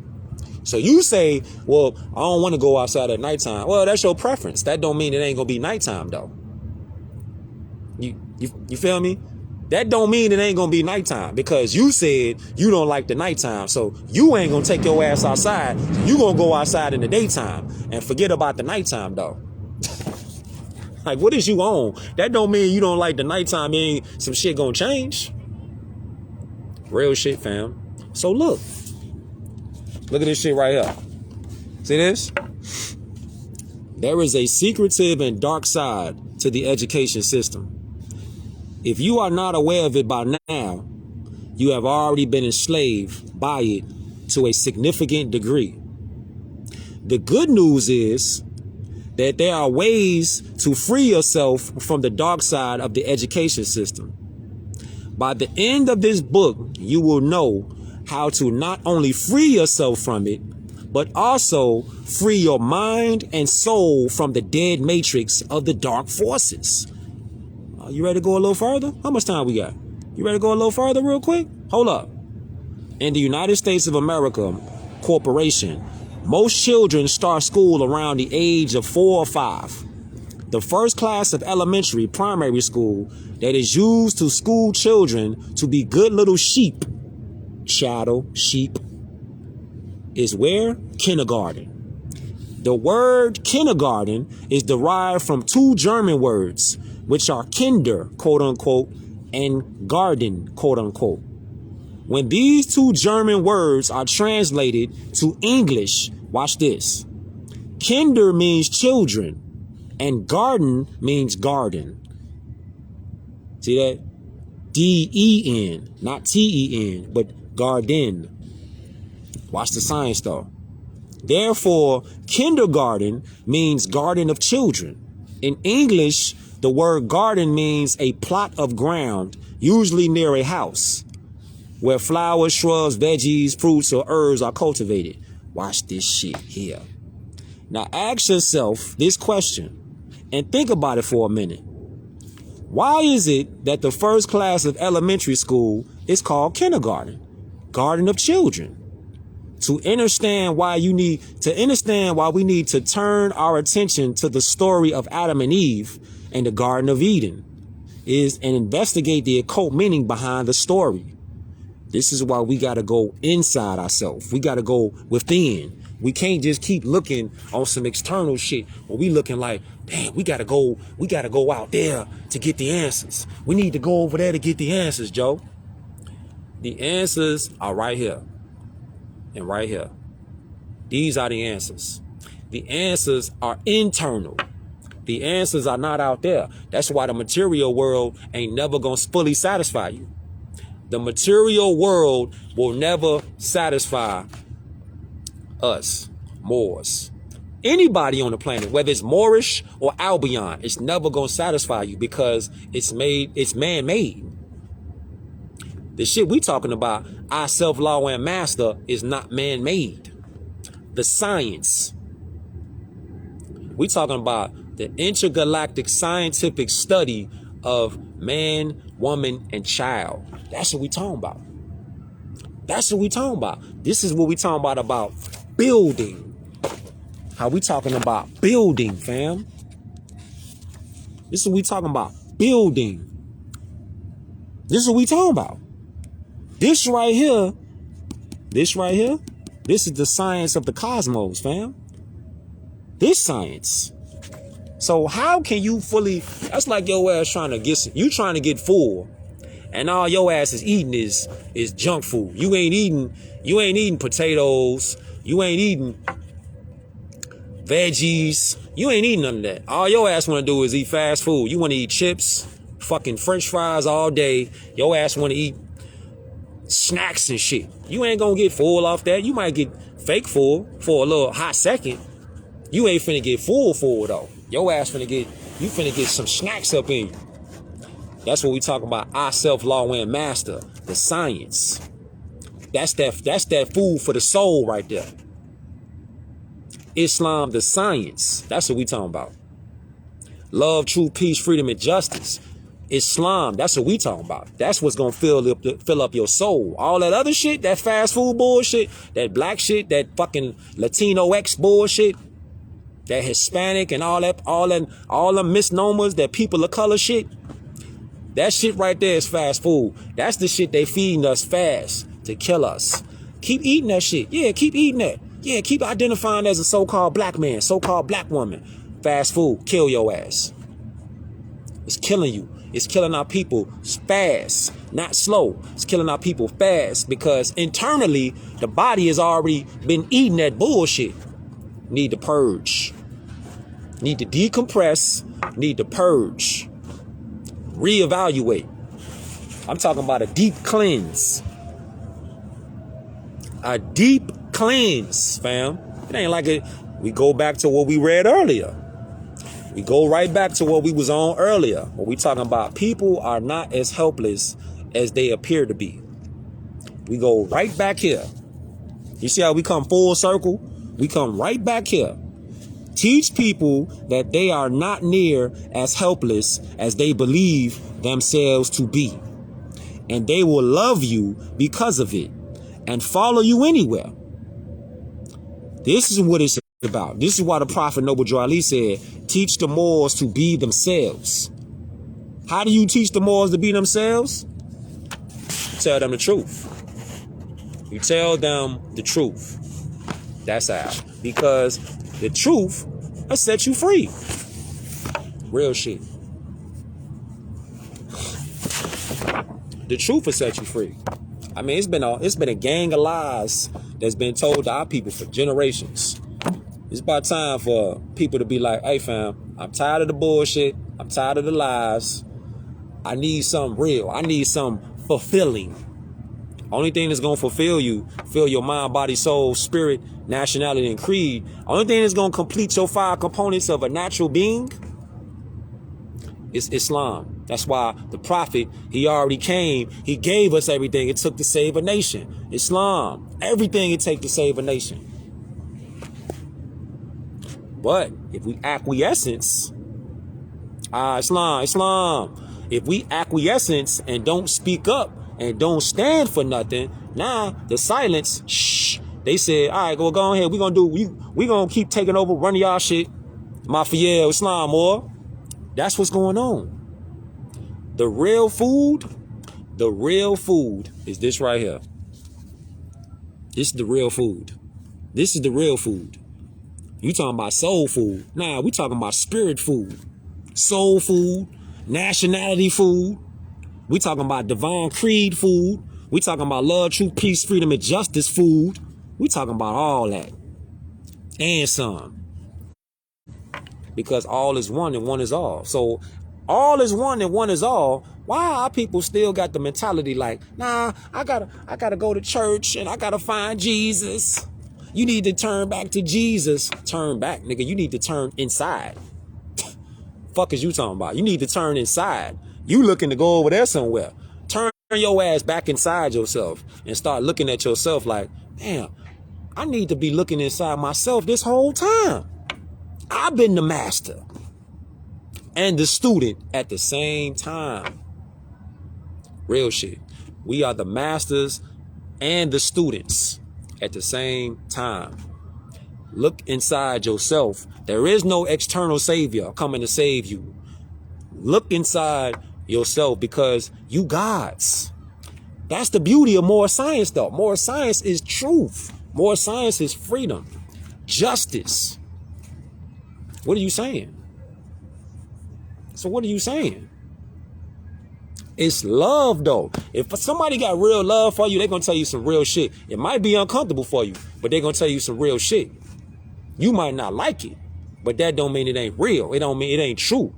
Speaker 1: So you say, well, I don't want to go outside at nighttime. Well, that's your preference. That don't mean it ain't gonna be nighttime though. You feel me? That don't mean it ain't gonna be nighttime because you said you don't like the nighttime. So you ain't gonna take your ass outside. You gonna go outside in the daytime and forget about the nighttime though. Like, what is you on? That don't mean you don't like the nighttime. Mean some shit gonna change. Real shit, fam. So look at this shit right here. See this? There is a secretive and dark side to the education system. If you are not aware of it by now, you have already been enslaved by it to a significant degree. The good news is that there are ways to free yourself from the dark side of the education system. By the end of this book, you will know how to not only free yourself from it, but also free your mind and soul from the dead matrix of the dark forces. You ready to go a little further? How much time we got? You ready to go a little further real quick? Hold up. In the United States of America Corporation, most children start school around the age of 4 or 5. The first class of elementary, primary school that is used to school children to be good little sheep, shadow, sheep, is where? Kindergarten. The word kindergarten is derived from 2 German words, which are kinder, quote unquote, and garden, quote unquote. When these 2 German words are translated to English, watch this. Kinder means children, and garden means garden. See that? D-E-N, not T-E-N, but garden. Watch the science though. Therefore, kindergarten means garden of children. In English, the word garden means a plot of ground, usually near a house, where flowers, shrubs, veggies, fruits, or herbs are cultivated. Watch this shit here. Now ask yourself this question and think about it for a minute. Why is it that the first class of elementary school is called kindergarten, garden of children? To understand why we need to turn our attention to the story of Adam and Eve and the Garden of Eden and investigate the occult meaning behind the story. This is why we got to go inside ourselves. We got to go within. We can't just keep looking on some external shit where we looking like, damn, we got to go out there to get the answers. We need to go over there to get the answers, Joe. The answers are right here and right here. These are the answers. The answers are internal. The answers are not out there. That's why the material world ain't never gonna fully satisfy you. The material world will never satisfy us, Moors. Anybody on the planet, whether it's Moorish or Albion, it's never gonna satisfy you because it's man-made. The shit we talking about, our self-law and master, is not man-made. The science. We talking about the intergalactic scientific study of man, woman, and child. That's what we talking about. That's what we talking about. This is what we talking about building. How we talking about building, fam. This is what we talking about, building. This is what we talking about. This right here, this is the science of the cosmos, fam. This science. So how can you fully, that's like your ass trying to get full, and all your ass is eating is junk food. You ain't eating potatoes, you ain't eating veggies, you ain't eating none of that. All your ass want to do is eat fast food. You want to eat chips, fucking french fries all day. Your ass want to eat snacks and shit. You ain't gonna get full off that. You might get fake full for a little hot second. You ain't finna get full though. Your ass finna get some snacks up in you. That's what we talking about. Our self-law and master, the science. That's that food for the soul right there. Islam, the science. That's what we talking about. Love, truth, peace, freedom, and justice. Islam, that's what we talking about. That's what's gonna fill up your soul. All that other shit, that fast food bullshit, that black shit, that fucking Latino X bullshit, that Hispanic and all the misnomers, that people of color shit. That shit right there is fast food. That's the shit they feeding us fast to kill us. Keep eating that shit. Yeah, keep eating that. Yeah, keep identifying as a so-called black man, so-called black woman. Fast food, kill your ass. It's killing you. It's killing our people fast, not slow. It's killing our people fast because internally, the body has already been eating that bullshit. Need to purge. Need to decompress. Need to purge. Reevaluate. I'm talking about a deep cleanse. A deep cleanse, fam. It ain't like it. We go back to what we read earlier. We go right back to what we was on earlier. When we talking about people are not as helpless as they appear to be. We go right back here. You see how we come full circle? We come right back here. Teach people that they are not near as helpless as they believe themselves to be. And they will love you because of it and follow you anywhere. This is what it's about. This is why the Prophet Noble Drew Ali said, teach the Moors to be themselves. How do you teach the Moors to be themselves? Tell them the truth. You tell them the truth. That's how. Because the truth will set you free. Real shit. The truth will set you free. I mean, it's been a gang of lies that's been told to our people for generations. It's about time for people to be like, hey fam, I'm tired of the bullshit. I'm tired of the lies. I need something real. I need something fulfilling. Only thing that's gonna fulfill your mind, body, soul, spirit, nationality, and creed. Only thing that's gonna complete your 5 components of a natural being is Islam. That's why the Prophet, he already came. He gave us everything it took to save a nation. Islam, everything it takes to save a nation. But if we acquiescence, Islam. If we acquiescence and don't speak up and don't stand for nothing, now the silence, shh. They said, all right, well, go ahead. We're gonna keep taking over, running y'all shit. Mafia, Islam, or that's what's going on. The real food is this right here. This is the real food. This is the real food. You talking about soul food. Nah, we talking about spirit food. Soul food, nationality food. We talking about divine creed food. We talking about love, truth, peace, freedom, and justice food. We talking about all that. And some. because all is one and one is all. So all is one and one is all. Why are people still got the mentality like, nah, I gotta go to church and I gotta find Jesus? You need to turn back to Jesus. Turn back, nigga. You need to turn inside. Fuck is you talking about? You need to turn inside. You looking to go over there somewhere. Turn your ass back inside yourself and start looking at yourself like, damn, I need to be looking inside myself this whole time. I've been the master and the student at the same time. Real shit. We are the masters and the students at the same time. Look inside yourself. There is no external savior coming to save you. Look inside yourself because you gods. That's the beauty of more science though. More science is truth. More science is freedom. Justice. What are you saying? So what are you saying? It's love though. If somebody got real love for you, they're going to tell you some real shit. It might be uncomfortable for you, but they're going to tell you some real shit. You might not like it, but that don't mean it ain't real. It don't mean it ain't true.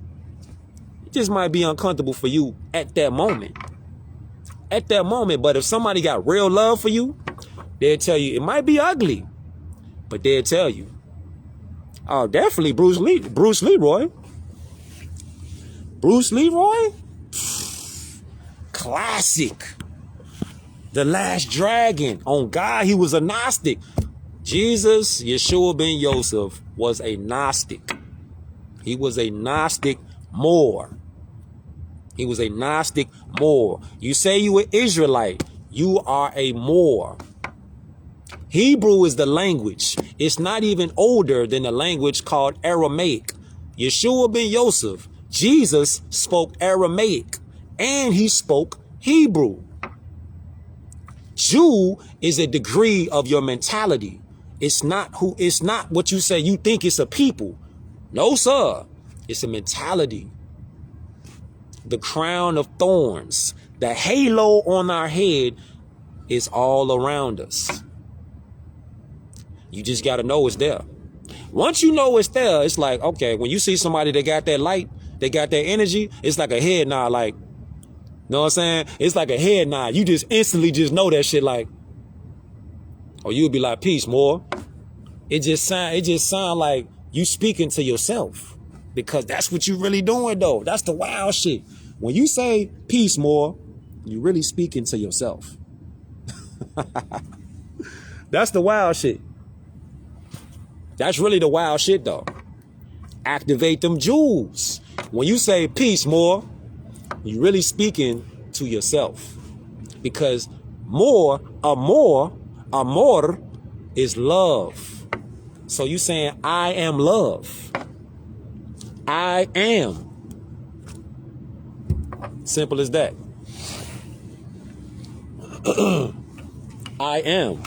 Speaker 1: It just might be uncomfortable for you at that moment. At that moment. But if somebody got real love for you, they'll tell you it might be ugly, but they'll tell you. Oh, definitely Bruce Leroy. Bruce Leroy? Classic. The Last Dragon. On God, he was a Gnostic. Jesus, Yeshua ben Yosef, was a Gnostic. He was a Gnostic Moor. He was a Gnostic Moor. You say you were Israelite, you are a Moor. Hebrew is the language. It's not even older than the language called Aramaic. Yeshua ben Yosef, Jesus spoke Aramaic and he spoke Hebrew. Jew is a degree of your mentality. It's not what you say you think it's a people. No, sir. It's a mentality. The crown of thorns, the halo on our head is all around us. You just got to know it's there. Once you know it's there, it's like, okay, when you see somebody that got that light, they got that energy, it's like a head nod, like, you know what I'm saying? It's like a head nod. You just instantly just know that shit like, or you'll be like, peace, more. It just sound like you speaking to yourself because that's what you really doing though. That's the wild shit. When you say peace, more, you really speaking to yourself. That's the wild shit. That's really the wild shit though. Activate them jewels. When you say peace, more, you really speaking to yourself because amor is love. So you saying I am love. I am. Simple as that. I am.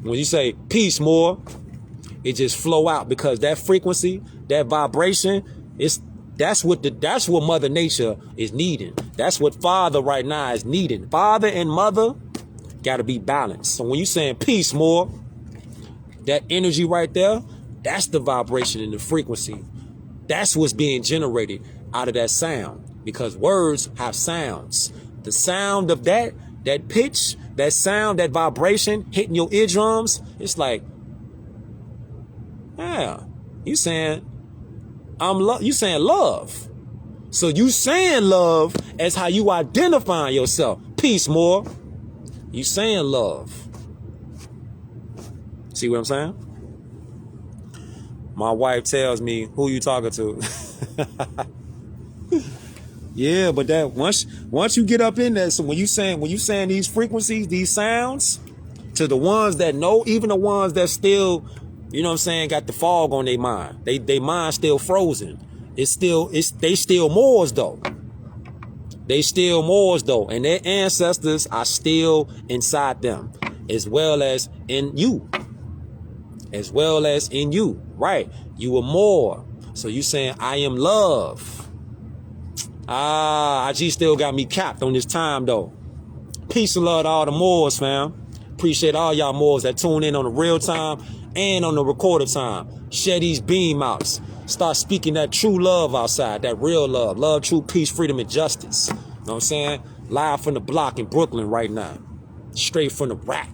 Speaker 1: When you say peace, more, it just flow out because that frequency, that vibration, that's what Mother Nature is needing. That's what Father right now is needing. Father and Mother got to be balanced. So when you saying peace, more, that energy right there, that's the vibration and the frequency. That's what's being generated out of that sound because words have sounds. The sound of that pitch, that sound, that vibration hitting your eardrums, it's like, yeah, you saying you saying love. So you saying love as how you identify yourself. Peace, more. You saying love. See what I'm saying? My wife tells me, who you talking to? Yeah, but that once you get up in there, so when you saying these frequencies, these sounds, to the ones that know, even the ones that still, you know what I'm saying, got the fog on their mind. They mind still frozen. They still Moors though. They still Moors though. And their ancestors are still inside them. As well as in you. As well as in you. Right. You are Moor. So you saying I am love. IG still got me capped on this time though. Peace and love to all the Moors, fam. Appreciate all y'all Moors that tune in on the real time And on the recorded time, share these beam outs. Start speaking that true love outside, that real love. Love, truth, peace, freedom, and justice. You know what I'm saying? Live from the block in Brooklyn right now. Straight from the rack.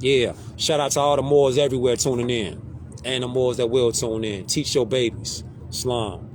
Speaker 1: Yeah. Shout out to all the Moors everywhere tuning in. And the Moors that will tune in. Teach your babies. Islam.